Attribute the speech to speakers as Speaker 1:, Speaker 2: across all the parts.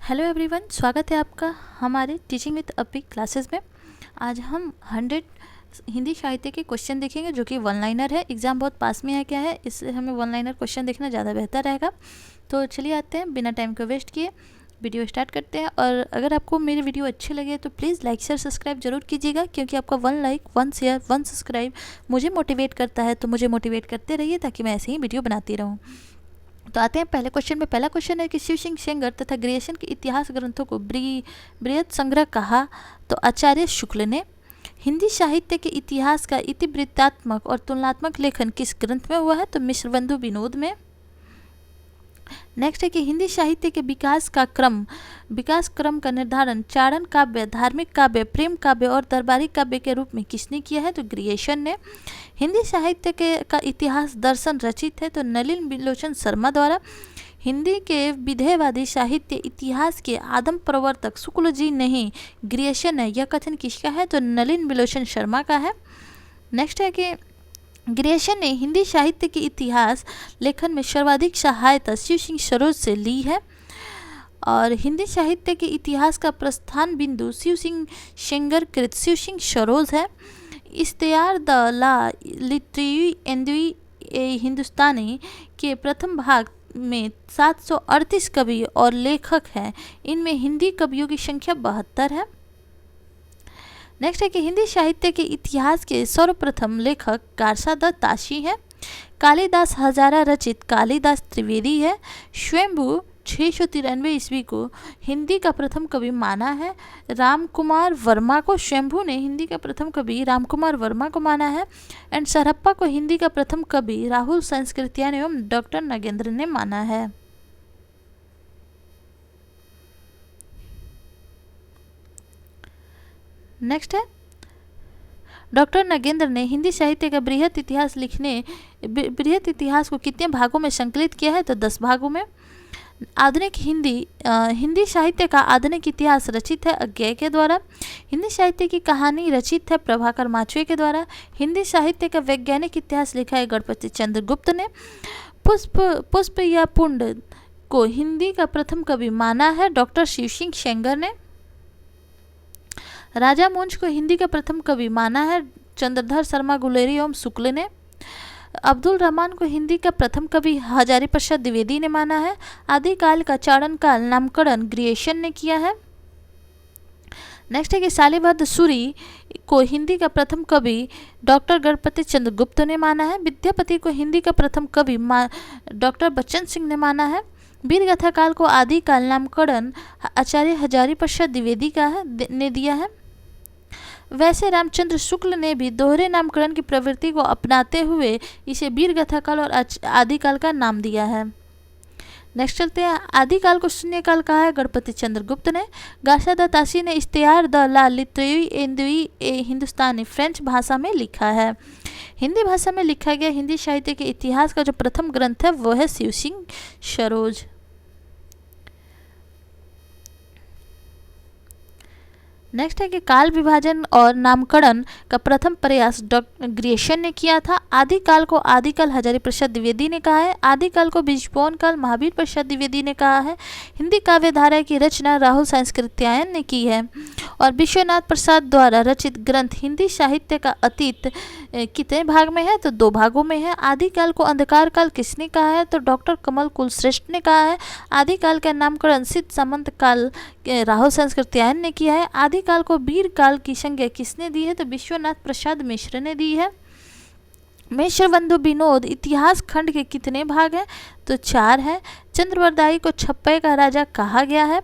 Speaker 1: Hello everyone, स्वागत है आपका हमारे टीचिंग विद अपी क्लासेस में। आज हम 100 हिंदी साहित्य के क्वेश्चन देखेंगे जो कि वन लाइनर है। एग्ज़ाम बहुत पास में है क्या है, इससे हमें वन लाइनर क्वेश्चन देखना ज़्यादा बेहतर रहेगा। तो चलिए आते हैं, बिना टाइम को वेस्ट किए वीडियो स्टार्ट करते हैं। और अगर आपको मेरी वीडियो अच्छी लगे तो प्लीज़ लाइक शेयर सब्सक्राइब जरूर कीजिएगा, क्योंकि आपका 1 लाइक 1 शेयर 1 सब्सक्राइब मुझे मोटिवेट करता है। तो मुझे मोटिवेट करते रहिए ताकि मैं ऐसे ही वीडियो बनाती रहूँ। तो आते हैं पहले क्वेश्चन में। पहला क्वेश्चन है कि शिव सिंह सेंगर तथा ग्रियर्सन के इतिहास ग्रंथों को बृहद संग्रह कहा तो आचार्य शुक्ल ने। हिंदी साहित्य के इतिहास का इतिवृत्तात्मक और तुलनात्मक लेखन किस ग्रंथ में हुआ है तो मिश्रबंधु विनोद में। नेक्स्ट है कि हिंदी साहित्य के विकास क्रम का निर्धारण चारण काव्य, धार्मिक काव्य, प्रेम काव्य और दरबारी काव्य के रूप में किसने किया है तो ग्रियर्सन ने। हिंदी साहित्य का इतिहास दर्शन रचित है तो नलिन बिलोचन शर्मा द्वारा। हिंदी के विधेयवादी साहित्य इतिहास के आदम प्रवर्तक शुक्ल जी नहीं ग्रियर्सन है, यह कथन किसका है तो नलिन बिलोचन शर्मा का है। नेक्स्ट है कि ग्रियर्सन ने हिंदी साहित्य के इतिहास लेखन में सर्वाधिक सहायता शिव सिंह सरोज से ली है। और हिंदी साहित्य के इतिहास का प्रस्थान बिंदु शिव सिंह सेंगर कृत शिव सिंह सरोज है। इश्तियार द ला लिटरेरी एंद्वी हिंदुस्तानी के प्रथम भाग में 738 कवि और लेखक हैं। इनमें हिंदी कवियों की संख्या 72 है। नेक्स्ट है कि हिंदी साहित्य के इतिहास के सर्वप्रथम लेखक गारसा द ताशी है। कालिदास हजारा रचित कालिदास त्रिवेदी है। स्वयंभू 693 ईस्वी को हिंदी का प्रथम कवि माना है। रामकुमार वर्मा को स्वयंभू ने हिंदी का प्रथम कवि रामकुमार वर्मा को माना है। एंड सरहप्पा को हिंदी का प्रथम कवि राहुल संस्कृत्यायन एवं डॉक्टर नगेंद्र ने माना है। नेक्स्ट है, डॉक्टर नगेंद्र ने हिंदी साहित्य का बृहद इतिहास को कितने भागों में संकलित किया है तो 10 भागों में। आधुनिक हिंदी साहित्य का आधुनिक इतिहास रचित है अज्ञेय के द्वारा। हिंदी साहित्य की कहानी रचित है प्रभाकर माचवे के द्वारा। हिंदी साहित्य का वैज्ञानिक इतिहास लिखा है गणपति चंद्रगुप्त ने। पुष्प या पुंड को हिंदी का प्रथम कवि माना है डॉक्टर शिव सिंह सेंगर ने। राजा मुंज को हिंदी का प्रथम कवि माना है चंद्रधर शर्मा गुलेरी एवं शुक्ल ने। अब्दुल रहमान को हिंदी का प्रथम कवि हजारी प्रसाद द्विवेदी ने माना है। आदिकाल का चारण काल नामकरण ग्रियर्सन ने किया है। नेक्स्ट है कि शालिभद्र सूरी को हिंदी का प्रथम कवि डॉक्टर गणपति चंद्रगुप्त ने माना है। विद्यापति को हिंदी का प्रथम कवि डॉक्टर बच्चन सिंह ने माना है। वीरगाथा काल को आदिकाल नामकरण आचार्य हजारी प्रसाद द्विवेदी ने दिया है। वैसे रामचंद्र शुक्ल ने भी दोहरे नामकरण की प्रवृत्ति को अपनाते हुए इसे वीरगाथा काल और आदिकाल का नाम दिया है। नेक्स्ट चलते हैं, आदिकाल को शून्यकाल कहा है गणपति चंद्रगुप्त ने। गारसा द ताशी ने इश्तियार द ला लिटरेरी एंद्वी हिंदुस्तानी फ्रेंच भाषा में लिखा है। हिंदी भाषा में लिखा गया हिंदी साहित्य के इतिहास का जो प्रथम ग्रंथ है वो है शिव सिंह सरोज। नेक्स्ट है कि काल विभाजन और नामकरण का प्रथम प्रयास डॉक्टर ग्रियर्सन ने किया था। आदिकाल को आदिकाल हजारी प्रसाद द्विवेदी ने कहा है। आदिकाल को बीजपोन काल महावीर प्रसाद द्विवेदी ने कहा है। हिंदी काव्य धारा की रचना राहुल संस्कृत्यायन ने की है। और विश्वनाथ प्रसाद द्वारा रचित ग्रंथ हिंदी साहित्य का अतीत कितने भाग में है तो 2 भागों में है। आदिकाल को अंधकार काल किसने कहा है तो डॉक्टर कमल कुलश्रेष्ठ ने कहा है। आदिकाल का नामकरण सिद्ध सामंत काल राहुल संस्कृत्यायन ने किया है। आदिकाल को वीर काल की संज्ञा किसने दी है तो विश्वनाथ प्रसाद मिश्र ने दी है। मिश्रबंधु विनोद इतिहास खंड के कितने भाग हैं तो 4 हैं। चंद्रवरदाई को छप्पे का राजा कहा गया है।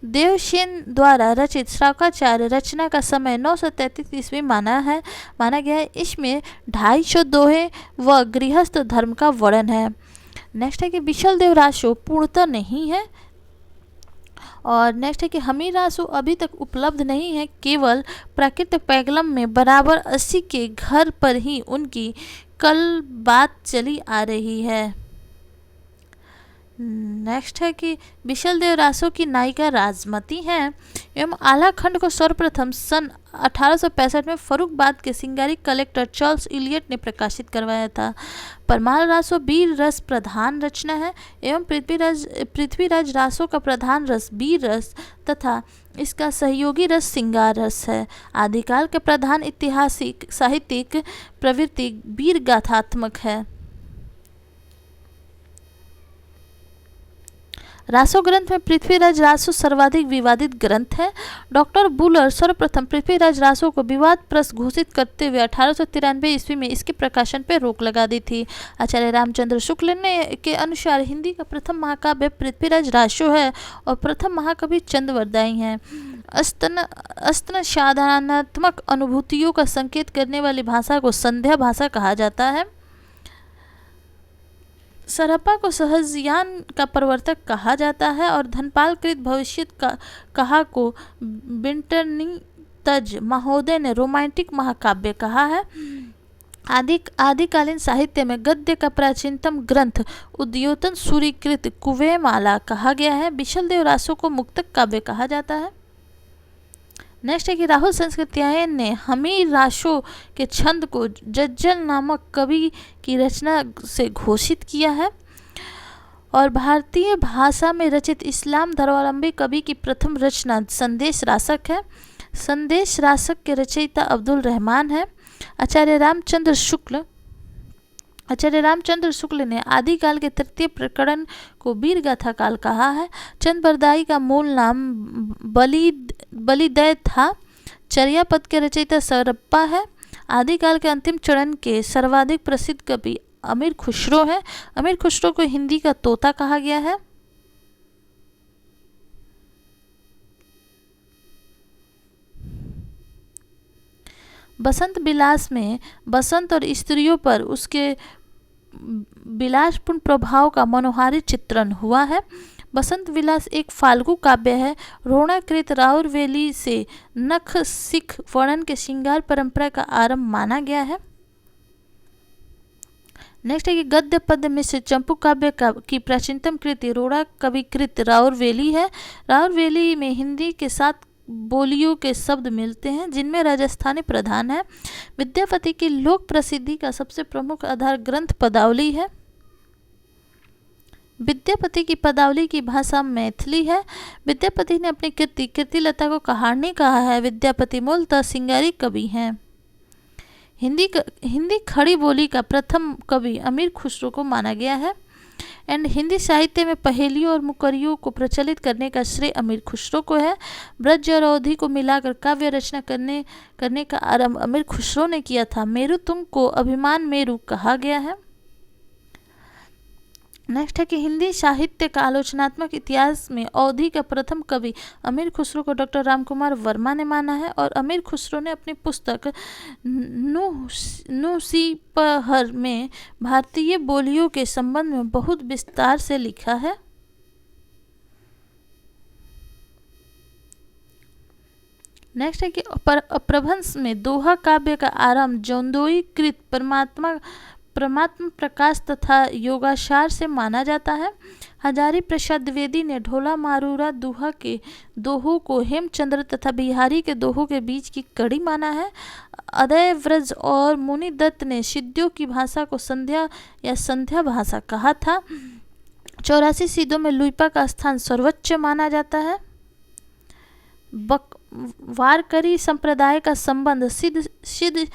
Speaker 1: देवसेन द्वारा रचित श्रावकाचार्य रचना का समय 933 ईस्वी माना गया है। इसमें 250 दोहे व गृहस्थ धर्म का वर्णन है। नेक्स्ट है कि विशल देव रासो पूर्णतः नहीं है। और नेक्स्ट है कि हमीर रासो अभी तक उपलब्ध नहीं है, केवल प्राकृत पैगलम में बराबर 80 के घर पर ही उनकी कल बात चली आ रही है। नेक्स्ट है कि बिशल देव रासो की नायिका राजमती हैं एवं आला खंड को सर्वप्रथम सन 1865 में फर्रुखाबाद के सिंगारी कलेक्टर चार्ल्स इलियट ने प्रकाशित करवाया था। परमाल रासो बीर रस प्रधान रचना है एवं पृथ्वीराज रासो का प्रधान रस बीर रस तथा इसका सहयोगी रस सिंगार रस है। आदिकाल के प्रधान ऐतिहासिक साहित्यिक प्रवृत्ति वीर गाथात्मक है। रासो ग्रंथ में पृथ्वीराज रासो सर्वाधिक विवादित ग्रंथ है। डॉक्टर बुलर सर्वप्रथम पृथ्वीराज रासो को विवादप्रस्त घोषित करते हुए 1893 ईस्वी में इसके प्रकाशन पर रोक लगा दी थी। आचार्य रामचंद्र शुक्ल ने के अनुसार हिंदी का प्रथम महाकाव्य पृथ्वीराज रासो है और प्रथम महाकवि चंद्रवरदाई हैं। अस्तन साधनात्मक अनुभूतियों का संकेत करने वाली भाषा को संध्या भाषा कहा जाता है। सरहप्पा को सहजयान का प्रवर्तक कहा जाता है और धनपाल कृत भविष्यत कहा को बिंटरनी तज महोदय ने रोमांटिक महाकाव्य कहा है। आदिकालीन साहित्य में गद्य का प्राचीनतम ग्रंथ उद्योतन सूरीकृत कुवेमाला कहा गया है। बिशल देव रासो को मुक्तक काव्य कहा जाता है। नेक्स्ट है कि राहुल संस्कृत्यायन ने हमीर रासो के छंद को जज्जल नामक कवि की रचना से घोषित किया है और भारतीय भाषा में रचित इस्लाम धर्मावलंबी कवि की प्रथम रचना संदेश रासक है। संदेश रासक के रचयिता अब्दुल रहमान है। आचार्य रामचंद्र शुक्ल ने आदिकाल के तृतीय प्रकरण को वीर गाथा काल कहा है। चंद्रवरदाई का मूल नाम बलिदय था। चर्यापद के रचयिता सरहप्पा है। आदिकाल के अंतिम चरण के सर्वाधिक प्रसिद्ध कवि अमीर खुसरो है। अमीर खुसरो को हिंदी का तोता कहा गया है। बसंत विलास में बसंत और स्त्रियों पर उसके विलासपूर्ण प्रभाव का मनोहारी चित्रण हुआ है। बसंत विलास एक फाल्गु काव्य है। रोणाकृत राउरवेली से नख सिख वर्णन के श्रृंगार परंपरा का आरंभ माना गया है। नेक्स्ट है कि गद्य पद्य में से चंपू काव्य की प्राचीनतम कृति रोड़ा कविकृत राउरवेली है। राउरवेली में हिंदी के 7 बोलियों के शब्द मिलते हैं जिनमें राजस्थानी प्रधान है। विद्यापति की लोक प्रसिद्धि का सबसे प्रमुख आधार ग्रंथ पदावली है। विद्यापति की पदावली की भाषा मैथिली है। विद्यापति ने अपनी कीर्तिलता को कहानी कहा है। विद्यापति मूलतः सिंगारी कवि हैं। हिंदी खड़ी बोली का प्रथम कवि अमीर खुसरो को माना गया है। एंड हिंदी साहित्य में पहेलियों और मुकरियों को प्रचलित करने का श्रेय अमीर खुसरो को है। ब्रज और अवधि को मिलाकर काव्य रचना करने का आरंभ अमीर खुसरो ने किया था। मेरु तुंग को अभिमान मेरु कहा गया है। नेक्स्ट है कि हिंदी साहित्य का आलोचनात्मक इतिहास में अवधि का प्रथम कवि अमीर खुसरो को डॉक्टर रामकुमार वर्मा ने माना है और अमीर खुसरो ने अपनी पुस्तक नूसीपहर में भारतीय बोलियों के संबंध में बहुत विस्तार से लिखा है। नेक्स्ट है कि प्रभंस में दोहा काव्य का आरंभ जौनदोई कृत परमात्मा प्रकाश तथा योगाचार से माना जाता है। हजारी प्रसाद द्विवेदी ने ढोला मारूरा दोहा के दोहों को हेमचंद्र तथा बिहारी के दोहों के बीच की कड़ी माना है। अदय व्रज और मुनि दत्त ने सिद्धियों की भाषा को संध्या या संध्या भाषा कहा था। 84 सिद्धों में लुइपा का स्थान सर्वोच्च माना जाता है। वारकरी संप्रदाय का संबंध सिद्ध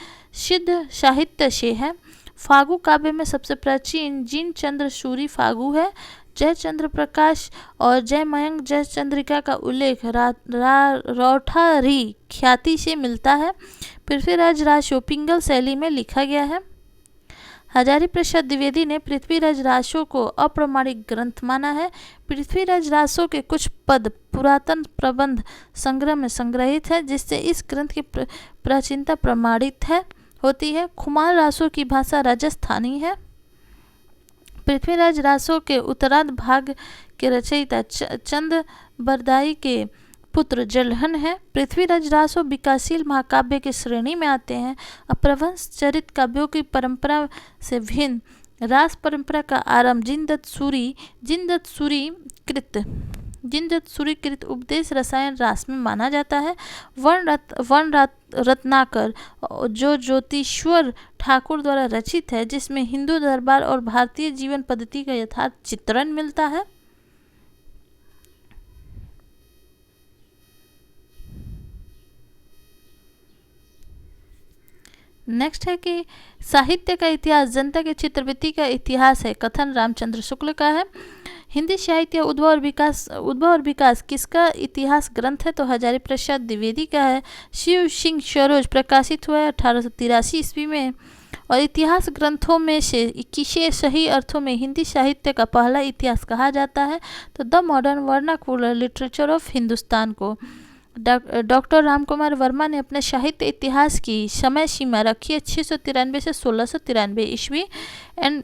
Speaker 1: साहित्य से है। फागु काव्य में सबसे प्राचीन जिन चंद्र सूरी फागु है। जयचंद्र प्रकाश और जयमयंक जयचंद्रिका का उल्लेख रौठारी ख्याति से मिलता है। पृथ्वीराज रासो पिंगल शैली में लिखा गया है। हजारी प्रसाद द्विवेदी ने पृथ्वीराज रासो को अप्रमाणिक ग्रंथ माना है। पृथ्वीराज रासो के कुछ पद पुरातन प्रबंध संग्रह में संग्रहित है जिससे इस ग्रंथ की प्राचीनता प्रमाणित होती है। खुमार रासो की भाषा राजस्थानी है। पृथ्वीराज रासो के उत्तरार्ध भाग के रचयिता चंद्रवरदाई के पुत्र जलहन है। पृथ्वीराज रासो विकासशील महाकाव्य की श्रेणी में आते हैं। अपभ्रंश चरित काव्यों की परंपरा से भिन्न रास परंपरा का आरंभ जिनदत्त सूरी कृत उपदेश रसायन रास में माना जाता है। रत्नाकर जो ज्योतिश्वर ठाकुर द्वारा रचित है, जिसमें हिंदू दरबार और भारतीय जीवन पद्धति का यथार्थ चित्रण मिलता है। नेक्स्ट है कि साहित्य का इतिहास जनता के चित्रवृत्ति का इतिहास है, कथन रामचंद्र शुक्ल का है। हिंदी साहित्य उद्भव और विकास किसका इतिहास ग्रंथ है, तो हजारी प्रसाद द्विवेदी का है। शिव सिंह सरोज प्रकाशित हुआ है 1883 ईस्वी में। और इतिहास ग्रंथों में से किसे सही अर्थों में हिंदी साहित्य का पहला इतिहास कहा जाता है, तो the modern vernacular literature of Hindustan को। डॉक्टर रामकुमार वर्मा ने अपने साहित्य इतिहास की समय सीमा रखी है 693 से 1693 ईस्वी। एंड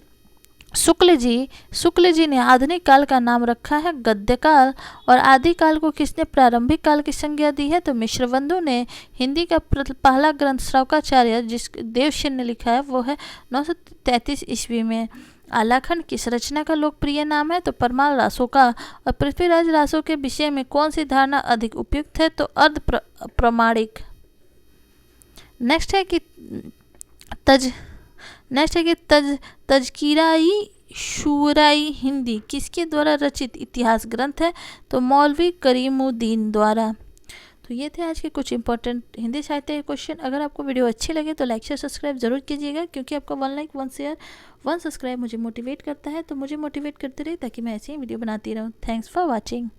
Speaker 1: शुक्ल जी ने आधुनिक काल का नाम रखा है गद्य काल। और आदि काल को किसने प्रारंभिक काल की संज्ञा दी है, तो मिश्रबंधु ने। हिंदी का पहला ग्रंथ श्रौकाचार्य जिस देवसेन ने लिखा है वो है 933 ईस्वी में। आलाखंड किस रचना का लोकप्रिय नाम है, तो परमाल रासो का। और पृथ्वीराज रासो के विषय में कौन सी धारणा अधिक उपयुक्त है, तो अर्ध प्रमाणिक। नेक्स्ट है कि तजकीराई शूराई हिंदी किसके द्वारा रचित इतिहास ग्रंथ है, तो मौलवी करीमुद्दीन द्वारा। तो ये थे आज के कुछ इंपॉर्टेंट हिंदी साहित्य के क्वेश्चन। अगर आपको वीडियो अच्छी लगे तो लाइक शेयर सब्सक्राइब जरूर कीजिएगा, क्योंकि आपका 1 लाइक 1 शेयर 1 सब्सक्राइब मुझे मोटिवेट करता है। तो मुझे मोटिवेट करते रहिए ताकि मैं ऐसे ही वीडियो बनाती रहूँ। Thanks for watching.